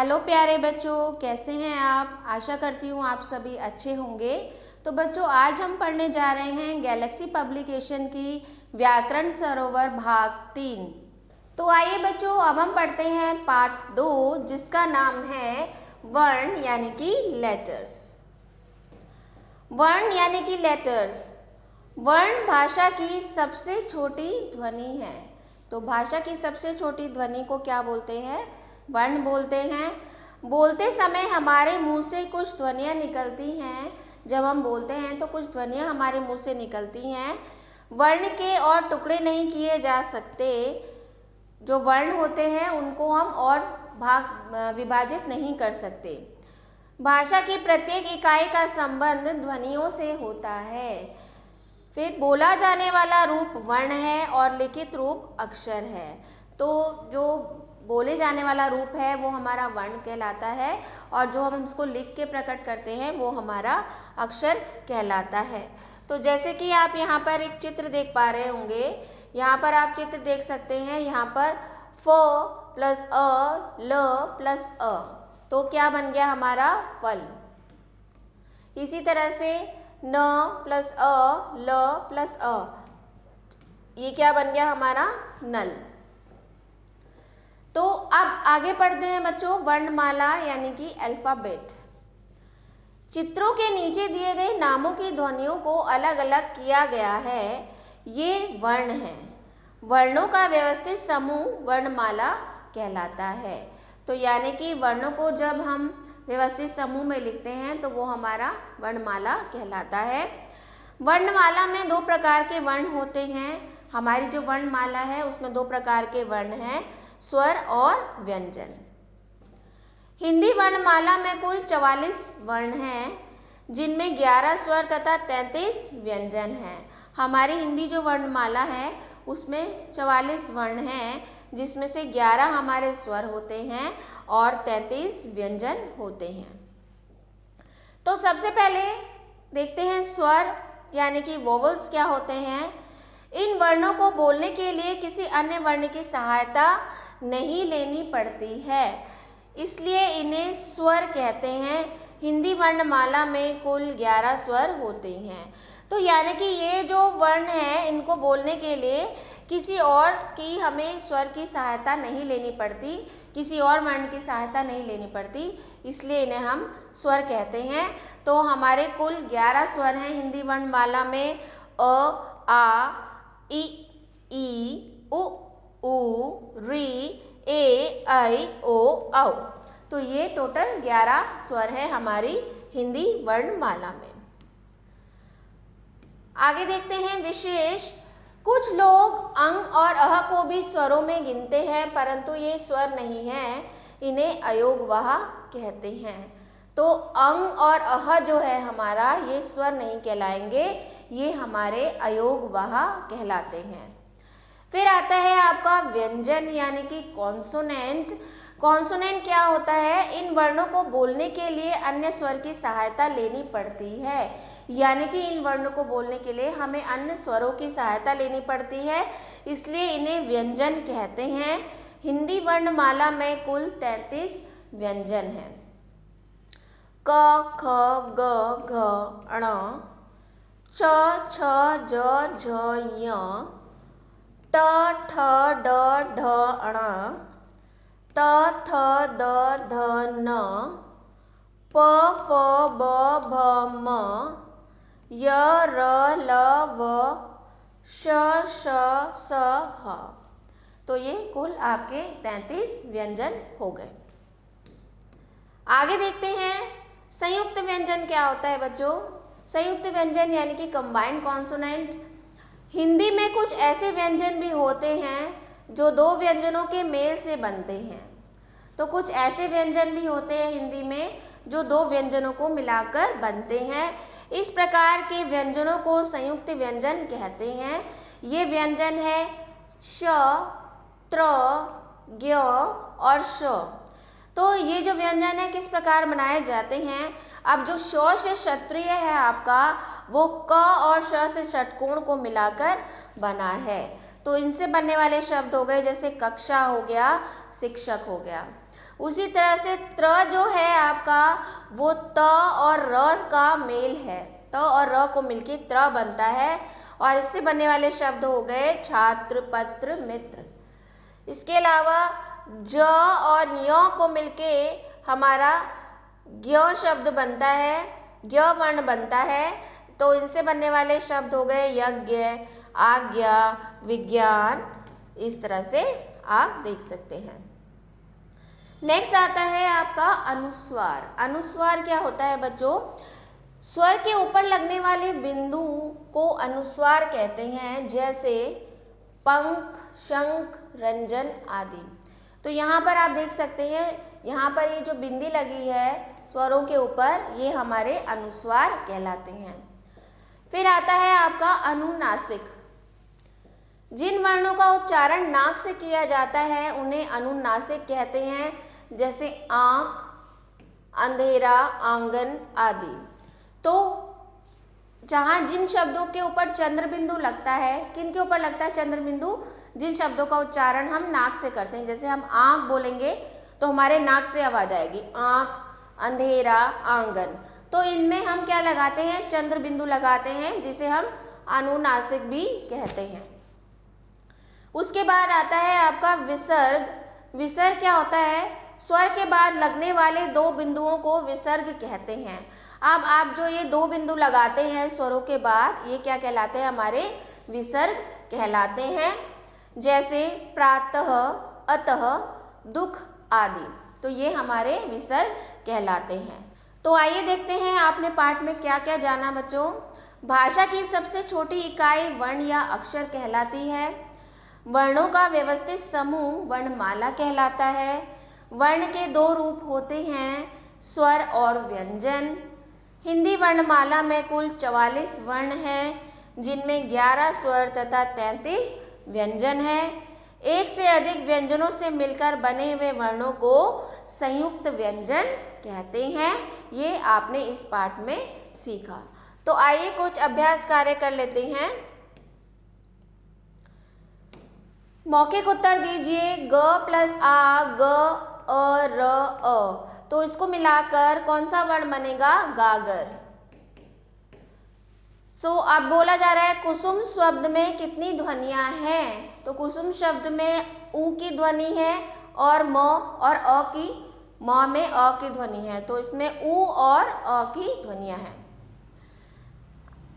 Hello प्यारे बच्चों, कैसे हैं आप। आशा करती हूँ आप सभी अच्छे होंगे। तो बच्चों, आज हम पढ़ने जा रहे हैं गैलेक्सी पब्लिकेशन की व्याकरण सरोवर भाग 3। तो आइए बच्चों, अब हम पढ़ते हैं पार्ट 2, जिसका नाम है वर्ण यानी कि लेटर्स। वर्ण यानी कि लेटर्स। वर्ण भाषा की सबसे छोटी ध्वनि है। तो भाषा की सबसे छोटी ध्वनि को क्या बोलते हैं? वर्ण बोलते हैं। बोलते समय हमारे मुंह से कुछ ध्वनियाँ निकलती हैं। जब हम बोलते हैं तो कुछ ध्वनियाँ हमारे मुंह से निकलती हैं। वर्ण के और टुकड़े नहीं किए जा सकते। जो वर्ण होते हैं उनको हम और विभाजित नहीं कर सकते। भाषा की प्रत्येक इकाई का संबंध ध्वनियों से होता है। फिर बोला जाने वाला रूप वर्ण है और लिखित रूप अक्षर है। तो जो बोले जाने वाला रूप है वो हमारा वर्ण कहलाता है और जो हम उसको लिख के प्रकट करते हैं वो हमारा अक्षर कहलाता है। तो जैसे कि आप यहाँ पर एक चित्र देख पा रहे होंगे, यहाँ पर आप चित्र देख सकते हैं। यहाँ पर फ प्लस अ, ल प्लस अ, तो क्या बन गया हमारा फल। इसी तरह से न प्लस अ, ल प्लस अ, ये क्या बन गया हमारा नल। तो अब आगे पढ़ते हैं बच्चों वर्णमाला यानी कि अल्फाबेट। चित्रों के नीचे दिए गए नामों की ध्वनियों को अलग अलग किया गया है। ये वर्ण हैं। वर्णों का व्यवस्थित समूह वर्णमाला कहलाता है। तो यानी कि वर्णों को जब हम व्यवस्थित समूह में लिखते हैं तो वो हमारा वर्णमाला कहलाता है। वर्णमाला में दो प्रकार के वर्ण होते हैं। हमारी जो वर्णमाला है उसमें दो प्रकार के वर्ण हैं, स्वर और व्यंजन। हिंदी वर्णमाला में कुल 44 वर्ण हैं, जिनमें 11 स्वर तथा 33 व्यंजन हैं। हमारी हिंदी जो वर्णमाला है उसमें 44 वर्ण हैं, जिसमें से 11 हमारे स्वर होते हैं और 33 व्यंजन होते हैं। तो सबसे पहले देखते हैं स्वर यानी कि वोवेल्स क्या होते हैं। इन वर्णों को बोलने के लिए किसी अन्य वर्ण की सहायता नहीं लेनी पड़ती है, इसलिए इन्हें स्वर कहते हैं। हिंदी वर्णमाला में कुल 11 स्वर होते हैं। तो यानी कि ये जो वर्ण हैं इनको बोलने के लिए किसी और की हमें स्वर की सहायता नहीं लेनी पड़ती, किसी और वर्ण की सहायता नहीं लेनी पड़ती, इसलिए इन्हें हम स्वर कहते हैं। तो हमारे कुल 11 स्वर हैं हिंदी वर्णमाला में। अ, आ, इ, ई, उ, री, ए, ऐ, ओ, औ। तो ये टोटल 11 स्वर है हमारी हिंदी वर्णमाला में। आगे देखते हैं विशेष। कुछ लोग अंग और अह को भी स्वरों में गिनते हैं, परंतु ये स्वर नहीं है, इन्हें अयोगवाह कहते हैं। तो अंग और अह जो है हमारा, ये स्वर नहीं कहलाएंगे, ये हमारे अयोगवाह कहलाते हैं। फिर आता है आपका व्यंजन यानी कि कॉन्सोनेंट। कॉन्सोनेंट क्या होता है? इन वर्णों को बोलने के लिए अन्य स्वर की सहायता लेनी पड़ती है। यानी कि इन वर्णों को बोलने के लिए हमें अन्य स्वरों की सहायता लेनी पड़ती है, इसलिए इन्हें व्यंजन कहते हैं। हिंदी वर्णमाला में कुल 33 व्यंजन हैं। क, ख, ग, घ, ण, च, छ, ज, झ, ञ, ट, ठ, ड, ढ, ण, त, थ, द, ध, न, प, फ, ब, भ, म, य, र, ल, व, श, श, स, ह। तो ये कुल आपके 33 व्यंजन हो गए। आगे देखते हैं संयुक्त व्यंजन क्या होता है बच्चों। संयुक्त व्यंजन यानी कि कंबाइंड कॉन्सोनेंट। हिंदी में कुछ ऐसे व्यंजन भी होते हैं जो दो व्यंजनों के मेल से बनते हैं। तो कुछ ऐसे व्यंजन भी होते हैं हिंदी में जो दो व्यंजनों को मिलाकर बनते हैं। इस प्रकार के व्यंजनों को संयुक्त व्यंजन कहते हैं। ये व्यंजन है श, त्र, ज्ञ और श। तो ये जो व्यंजन है किस प्रकार बनाए जाते हैं? अब जो श से क्षत्रिय है आपका, वो क और श से षटकोण को मिलाकर बना है। तो इनसे बनने वाले शब्द हो गए जैसे कक्षा हो गया, शिक्षक हो गया। उसी तरह से त्र जो है आपका वो त और र का मेल है, त और र को मिलके त्र बनता है और इससे बनने वाले शब्द हो गए छात्र, पत्र, मित्र। इसके अलावा ज और य को मिलके हमारा ज्ञ शब्द बनता है, ज्ञ वर्ण बनता है, तो इनसे बनने वाले शब्द हो गए यज्ञ, आज्ञा, विज्ञान। इस तरह से आप देख सकते हैं। नेक्स्ट आता है आपका अनुस्वार। अनुस्वार क्या होता है बच्चों? स्वर के ऊपर लगने वाले बिंदु को अनुस्वार कहते हैं, जैसे पंख, शंख, रंजन आदि। तो यहाँ पर आप देख सकते हैं, यहाँ पर ये जो बिंदी लगी है स्वरों के ऊपर, ये हमारे अनुस्वार कहलाते हैं। फिर आता है आपका अनुनासिक। जिन वर्णों का उच्चारण नाक से किया जाता है उन्हें अनुनासिक कहते हैं, जैसे आँख, अंधेरा, आंगन आदि। तो जहाँ जिन शब्दों के ऊपर चंद्र बिंदु लगता है, किन के ऊपर लगता है चंद्र बिंदु? जिन शब्दों का उच्चारण हम नाक से करते हैं, जैसे हम आँख बोलेंगे तो हमारे नाक से आवाज आएगी आँख, अंधेरा, आंगन। तो इनमें हम क्या लगाते हैं? चंद्र बिंदु लगाते हैं, जिसे हम अनुनासिक भी कहते हैं। उसके बाद आता है आपका विसर्ग। विसर्ग क्या होता है? स्वर के बाद लगने वाले दो बिंदुओं को विसर्ग कहते हैं। अब आप जो ये दो बिंदु लगाते हैं स्वरों के बाद, ये क्या कहलाते हैं? हमारे विसर्ग कहलाते हैं, जैसे प्रातः, अतः, दुख आदि। तो ये हमारे विसर्ग कहलाते हैं। तो आइए देखते हैं आपने पाठ में क्या क्या जाना बच्चों। भाषा की सबसे छोटी इकाई वर्ण या अक्षर कहलाती है। वर्णों का व्यवस्थित समूह वर्णमाला कहलाता है। वर्ण के दो रूप होते हैं, स्वर और व्यंजन। हिंदी वर्णमाला में कुल 44 वर्ण हैं, जिनमें 11 स्वर तथा 33 व्यंजन हैं। एक से अधिक व्यंजनों से मिलकर बने हुए वर्णों को संयुक्त व्यंजन कहते हैं। ये आपने इस पाठ में सीखा। तो आइए कुछ अभ्यास कार्य कर लेते हैं। मौखिक उत्तर दीजिए। ग प्लस आ, ग, अ, र, अ। तो इसको मिलाकर कौन सा वर्ण बनेगा? गागर। अब बोला जा रहा है कुसुम शब्द में कितनी ध्वनियां हैं? तो कुसुम शब्द में उ की ध्वनि है और म और अ की, म में अ की ध्वनि है, तो इसमें उ और अ की ध्वनियां हैं।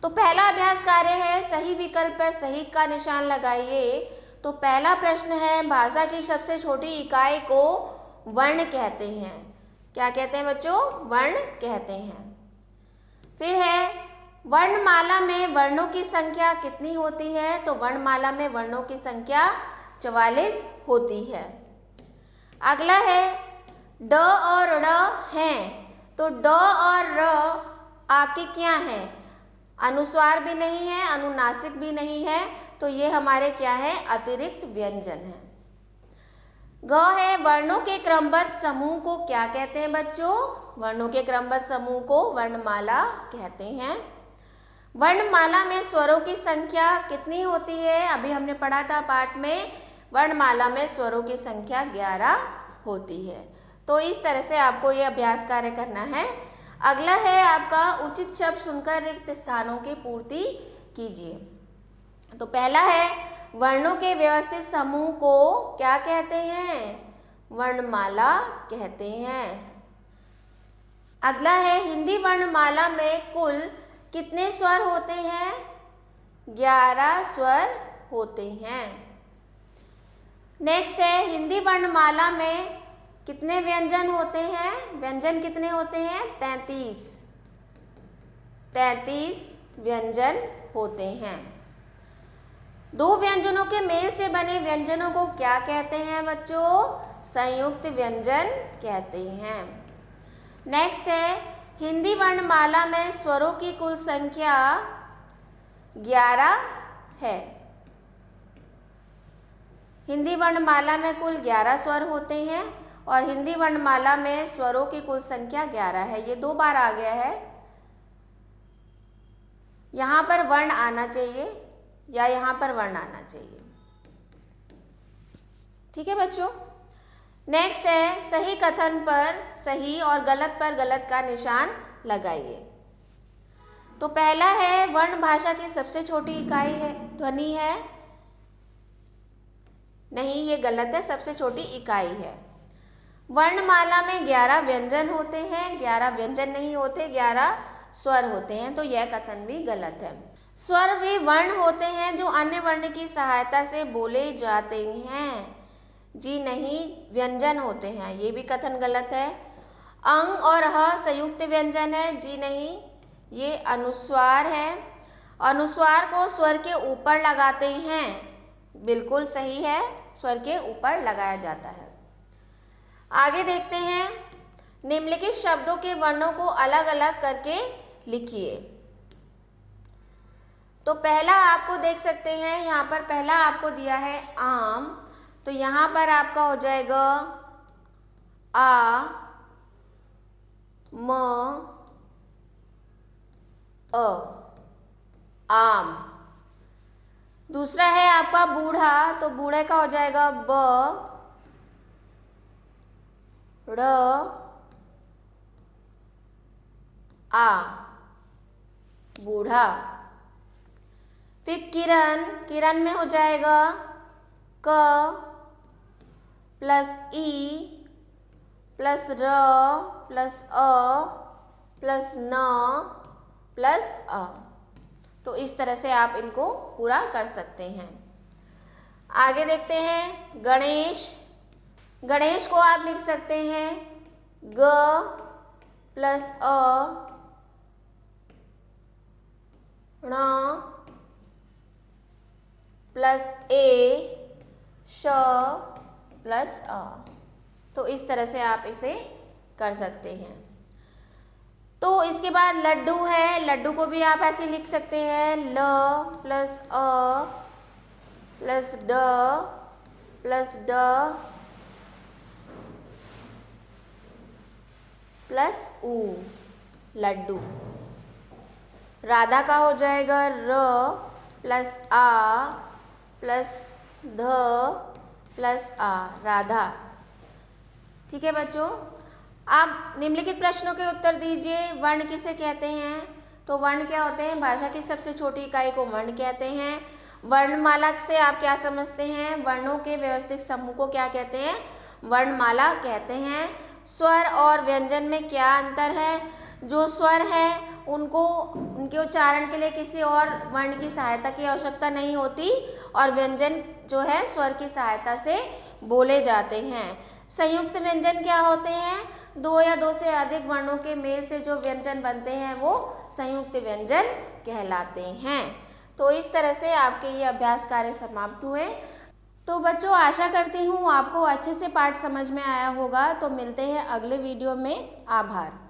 तो पहला अभ्यास कार्य है, सही विकल्प पर सही का निशान लगाइए। तो पहला प्रश्न है, भाषा की सबसे छोटी इकाई को वर्ण कहते हैं। क्या कहते हैं बच्चों? वर्ण कहते हैं। फिर है, वर्णमाला में वर्णों की संख्या कितनी होती है? तो वर्णमाला में वर्णों की संख्या 44 होती है। अगला है, ड और ड़ हैं, तो ड और र आपके क्या हैं? अनुस्वार भी नहीं है, अनुनासिक भी नहीं है, तो ये हमारे क्या है? अतिरिक्त व्यंजन है। ग है, वर्णों के क्रमबद्ध समूह को क्या कहते हैं बच्चों? वर्णों के क्रमबद्ध समूह को वर्णमाला कहते हैं। वर्णमाला में स्वरों की संख्या कितनी होती है? अभी हमने पढ़ा था पाठ में, वर्णमाला में स्वरों की संख्या 11 होती है। तो इस तरह से आपको ये अभ्यास कार्य करना है। अगला है आपका उचित शब्द सुनकर रिक्त स्थानों की पूर्ति कीजिए। तो पहला है, वर्णों के व्यवस्थित समूह को क्या कहते हैं? वर्णमाला कहते हैं। अगला है, हिंदी वर्णमाला में कुल कितने स्वर होते हैं? 11 स्वर होते हैं। नेक्स्ट है, हिंदी वर्णमाला में कितने व्यंजन होते हैं? व्यंजन कितने होते हैं? 33 व्यंजन होते हैं। दो व्यंजनों के मेल से बने व्यंजनों को क्या कहते हैं बच्चों? संयुक्त व्यंजन कहते हैं। नेक्स्ट है, हिंदी वर्णमाला में स्वरों की कुल संख्या 11 है। हिंदी वर्णमाला में कुल 11 स्वर होते हैं और हिंदी वर्णमाला में स्वरों की कुल संख्या 11 है। ये 2 बार आ गया है। यहाँ पर वर्ण आना चाहिए या यहाँ पर वर्ण आना चाहिए। ठीक है बच्चों। नेक्स्ट है सही कथन पर सही और गलत पर गलत का निशान लगाइए। तो पहला है वर्ण भाषा की सबसे छोटी इकाई है, ध्वनि है। नहीं, ये गलत है, सबसे छोटी इकाई है। वर्णमाला में 11 व्यंजन होते हैं, 11 व्यंजन नहीं होते, 11 स्वर होते हैं, तो यह कथन भी गलत है। स्वर वे वर्ण होते हैं जो अन्य वर्ण की सहायता से बोले जाते हैं। जी नहीं, व्यंजन होते हैं, ये भी कथन गलत है। अंग और ह संयुक्त व्यंजन है। जी नहीं, ये अनुस्वार है। अनुस्वार को स्वर के ऊपर लगाते हैं। बिल्कुल सही है, स्वर के ऊपर लगाया जाता है। आगे देखते हैं, निम्नलिखित शब्दों के वर्णों को अलग अलग करके लिखिए। तो पहला आपको देख सकते हैं, यहाँ पर पहला आपको दिया है आम, तो यहाँ पर आपका हो जाएगा आ म अ, आम। दूसरा है आपका बूढ़ा, तो बूढ़े का हो जाएगा ब ड़ आ, बूढ़ा। फिर किरण, किरण में हो जाएगा क प्लस ई प्लस र प्लस अ प्लस न प्लस अ। तो इस तरह से आप इनको पूरा कर सकते हैं। आगे देखते हैं गणेश। गणेश को आप लिख सकते हैं ग प्लस अ ण प्लस ए श प्लस अ। तो इस तरह से आप इसे कर सकते हैं। तो इसके बाद लड्डू है, लड्डू को भी आप ऐसे लिख सकते हैं ल प्लस अ प्लस ड प्लस ड प्लस उ, लड्डू। राधा का हो जाएगा र प्लस आ प्लस ध प्लस आ, राधा। ठीक है बच्चों, आप निम्नलिखित प्रश्नों के उत्तर दीजिए। वर्ण किसे कहते हैं? तो वर्ण क्या होते हैं? भाषा की सबसे छोटी इकाई को वर्ण कहते हैं। वर्णमाला से आप क्या समझते हैं? वर्णों के व्यवस्थित समूह को क्या कहते हैं? वर्णमाला कहते हैं। स्वर और व्यंजन में क्या अंतर है? जो स्वर है उनके उच्चारण के लिए किसी और वर्ण की सहायता की आवश्यकता नहीं होती, और व्यंजन जो है स्वर की सहायता से बोले जाते हैं। संयुक्त व्यंजन क्या होते हैं? 2 या 2 से अधिक वर्णों के मेल से जो व्यंजन बनते हैं वो संयुक्त व्यंजन कहलाते हैं। तो इस तरह से आपके ये अभ्यास कार्य समाप्त हुए। तो बच्चों, आशा करती हूँ आपको अच्छे से पाठ समझ में आया होगा। तो मिलते हैं अगले वीडियो में। आभार।